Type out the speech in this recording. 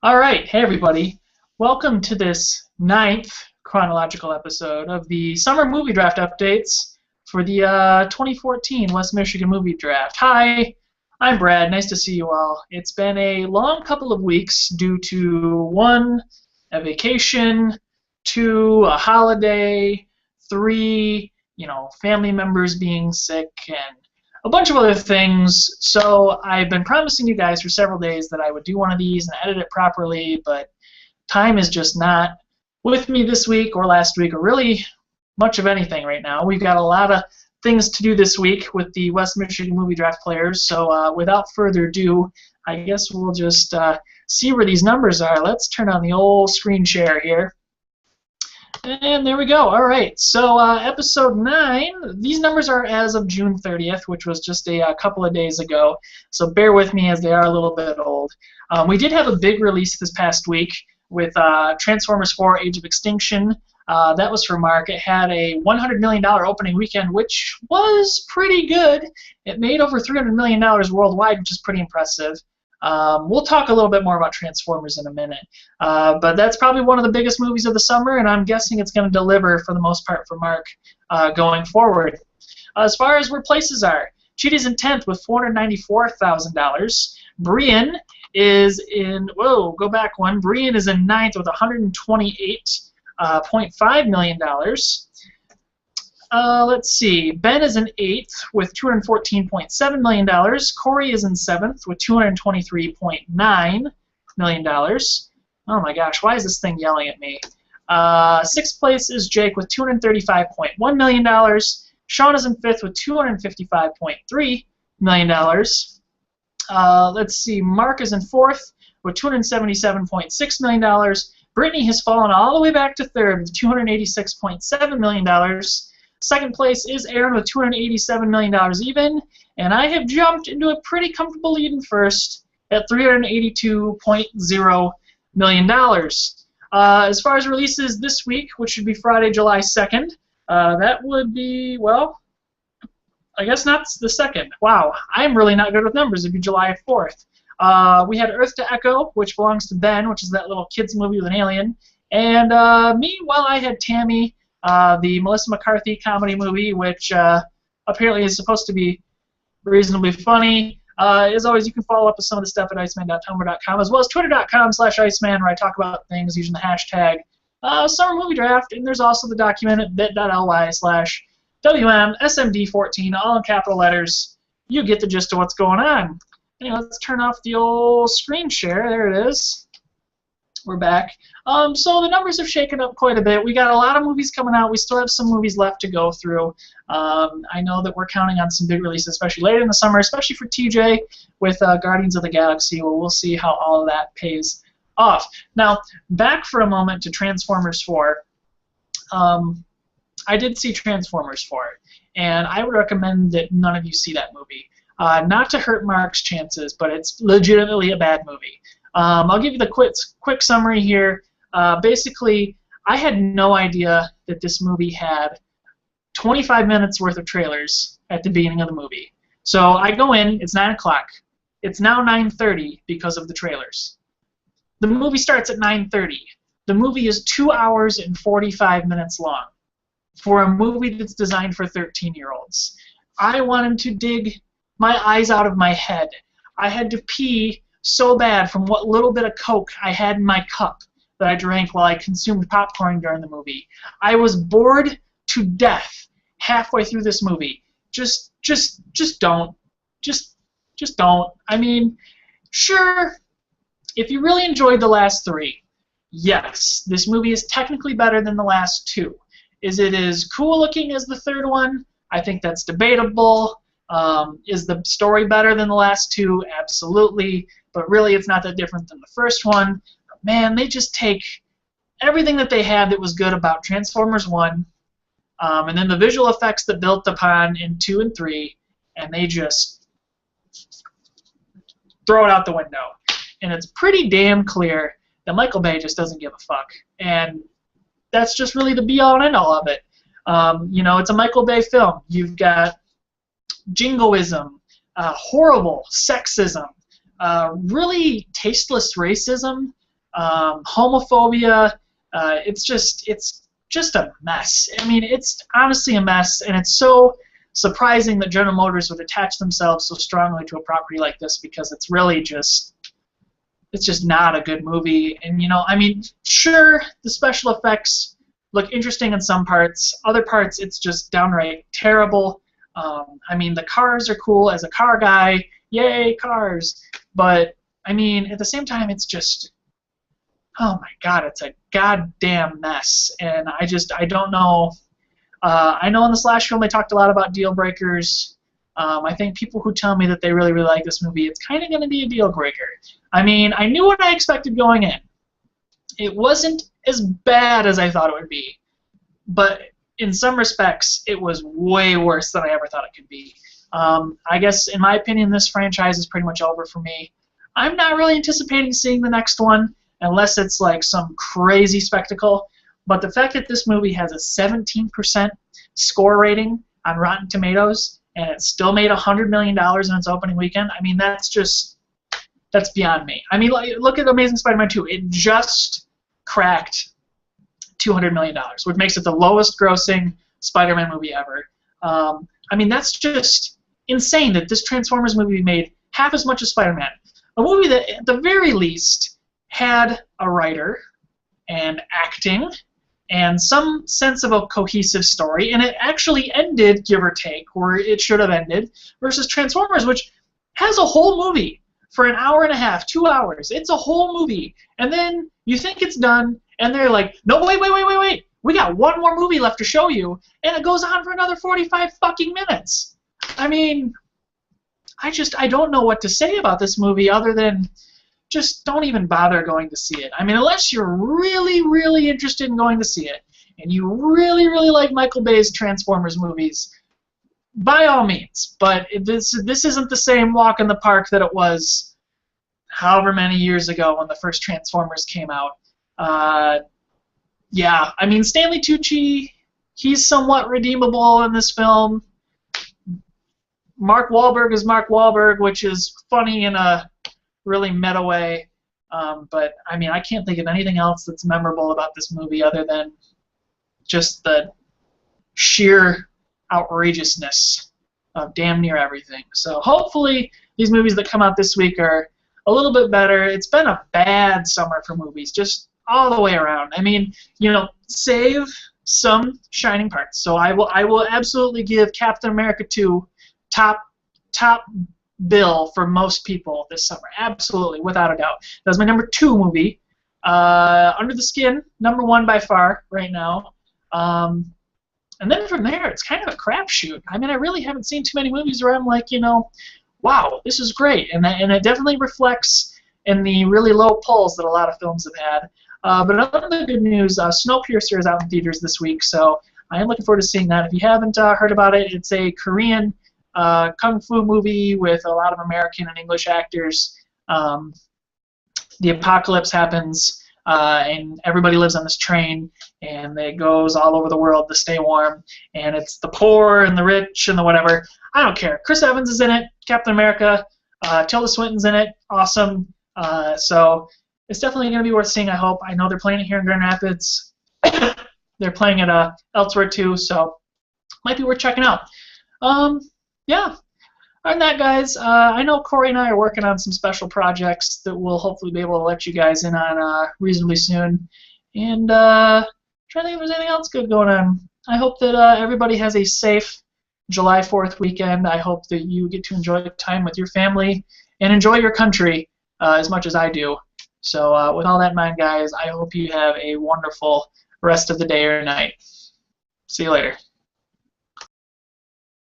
All right, hey everybody. Welcome to this ninth chronological episode of the summer movie draft updates for the 2014 West Michigan movie draft. Hi, I'm Brad. Nice to see you all. It's been a long couple of weeks due to one, a vacation, two, a holiday, three, family members being sick, and a bunch of other things. So I've been promising you guys for several days that I would do one of these and edit it properly, but time is just not with me this week or last week or really much of anything right now. We've got a lot of things to do this week with the West Michigan movie draft players, so without further ado, I guess we'll just see where these numbers are. Let's turn on the old screen share here. And there we go. All right. So episode 9, these numbers are as of June 30th, which was just a couple of days ago. So bear with me as they are a little bit old. We did have a big release this past week with Transformers 4 Age of Extinction. That was for Mark. It had a $100 million opening weekend, which was pretty good. It made over $300 million worldwide, which is pretty impressive. We'll talk a little bit more about Transformers in a minute. But that's probably one of the biggest movies of the summer, and I'm guessing it's going to deliver for the most part for Mark going forward. As far as where places are, Cheetah's in 10th with $494,000. Brian is in, whoa, go back one. Brian is in 9th with $128.5 million. Let's see. Ben is in 8th with $214.7 million. Corey is in 7th with $223.9 million. Oh my gosh, why is this thing yelling at me? 6th place is Jake with $235.1 million. Sean is in 5th with $255.3 million. Let's see. Mark is in 4th with $277.6 million. Brittany has fallen all the way back to 3rd with $286.7 million. Second place is Aaron with $287 million even, and I have jumped into a pretty comfortable lead in first at $382.0 million. As far as releases this week, which should be Friday, July 2nd, that would be, well, I guess not the 2nd. Wow, I'm really not good with numbers. It'd be July 4th. We had Earth to Echo, which belongs to Ben, which is that little kids movie with an alien. And me, well, I had Tammy, the Melissa McCarthy comedy movie, which apparently is supposed to be reasonably funny. As always, you can follow up with some of the stuff at iceman.tumblr.com, as well as twitter.com/iceman, where I talk about things using the hashtag Summer Movie Draft, and there's also the document at bit.ly/WMSMD14, all in capital letters. You get the gist of what's going on. Anyway, let's turn off the old screen share. There it is. We're back. So the numbers have shaken up quite a bit. We got a lot of movies coming out. We still have some movies left to go through. I know that we're counting on some big releases, especially later in the summer, especially for TJ with Guardians of the Galaxy. Well, we'll see how all of that pays off. Now, back for a moment to Transformers 4. I did see Transformers 4, and I would recommend that none of you see that movie. Not to hurt Mark's chances, but it's legitimately a bad movie. I'll give you the quick summary here. Basically, I had no idea that this movie had 25 minutes worth of trailers at the beginning of the movie. So I go in, it's 9 o'clock. It's now 9:30 because of the trailers. The movie starts at 9:30. The movie is 2 hours and 45 minutes long for a movie that's designed for 13-year-olds. I wanted to dig my eyes out of my head. I had to pee so bad from what little bit of Coke I had in my cup that I drank while I consumed popcorn during the movie. I was bored to death halfway through this movie. Just don't. Just don't. I mean, sure, if you really enjoyed the last 3, yes, this movie is technically better than the last 2. Is it as cool looking as the 3rd one? I think that's debatable. Is the story better than the last 2? Absolutely. But really, it's not that different than the first one. But man, they just take everything that they had that was good about Transformers 1, and then the visual effects that built upon in 2 and 3, and they just throw it out the window. And it's pretty damn clear that Michael Bay just doesn't give a fuck. And that's just really the be-all and end-all of it. It's a Michael Bay film. You've got jingoism, horrible sexism, really tasteless racism, homophobia. It's just a mess. I mean, it's honestly a mess, and it's so surprising that General Motors would attach themselves so strongly to a property like this, because it's really just, it's just not a good movie. And, you know, I mean, sure, the special effects look interesting in some parts. Other parts, it's just downright terrible. I mean, the cars are cool. As a car guy, yay, cars. But, I mean, at the same time, it's just, oh my God, it's a goddamn mess. And I don't know. I know in the Slash film they talked a lot about deal breakers. I think people who tell me that they really, really like this movie, it's kind of going to be a deal breaker. I mean, I knew what I expected going in. It wasn't as bad as I thought it would be, but in some respects, it was way worse than I ever thought it could be. I guess, in my opinion, this franchise is pretty much over for me. I'm not really anticipating seeing the next one, unless it's like some crazy spectacle. But the fact that this movie has a 17% score rating on Rotten Tomatoes, and it still made $100 million in its opening weekend, I mean, that's beyond me. I mean, look at Amazing Spider-Man 2. It just cracked $200 million, which makes it the lowest grossing Spider-Man movie ever. I mean, that's just insane that this Transformers movie made half as much as Spider-Man. A movie that, at the very least, had a writer and acting and some sense of a cohesive story, and it actually ended, give or take, where it should have ended, versus Transformers, which has a whole movie for an hour and a half, 2 hours. It's a whole movie. And then you think it's done, and they're like, no, wait. We got one more movie left to show you, and it goes on for another 45 fucking minutes. I mean, I don't know what to say about this movie other than just don't even bother going to see it. I mean, unless you're really, really interested in going to see it, and you really, really like Michael Bay's Transformers movies, by all means. But this isn't the same walk in the park that it was however many years ago when the first Transformers came out. Yeah, I mean, Stanley Tucci, he's somewhat redeemable in this film. Mark Wahlberg is Mark Wahlberg, which is funny in a really meta way. But, I mean, I can't think of anything else that's memorable about this movie other than just the sheer outrageousness of damn near everything. So hopefully these movies that come out this week are a little bit better. It's been a bad summer for movies, just all the way around. I mean, you know, save some shining parts. So I will absolutely give Captain America 2 top bill for most people this summer. Absolutely, without a doubt. That was my number 2 movie. Under the Skin, number 1 by far right now. And then from there, it's kind of a crapshoot. I mean, I really haven't seen too many movies where I'm like, you know, wow, this is great. And it definitely reflects in the really low pulls that a lot of films have had. But other good news, Snowpiercer is out in theaters this week, so I am looking forward to seeing that. If you haven't heard about it, it's a Korean kung fu movie with a lot of American and English actors. The apocalypse happens, and everybody lives on this train, and it goes all over the world to stay warm, and it's the poor and the rich and the whatever. I don't care. Chris Evans is in it, Captain America, Tilda Swinton's in it, awesome. So it's definitely going to be worth seeing, I hope. I know they're playing it here in Grand Rapids. They're playing it elsewhere too, so might be worth checking out. Yeah. Other than that, guys, I know Corey and I are working on some special projects that we'll hopefully be able to let you guys in on reasonably soon. And trying to think if there's anything else good going on. I hope that everybody has a safe July 4th weekend. I hope that you get to enjoy time with your family and enjoy your country as much as I do. So with all that in mind, guys, I hope you have a wonderful rest of the day or night. See you later.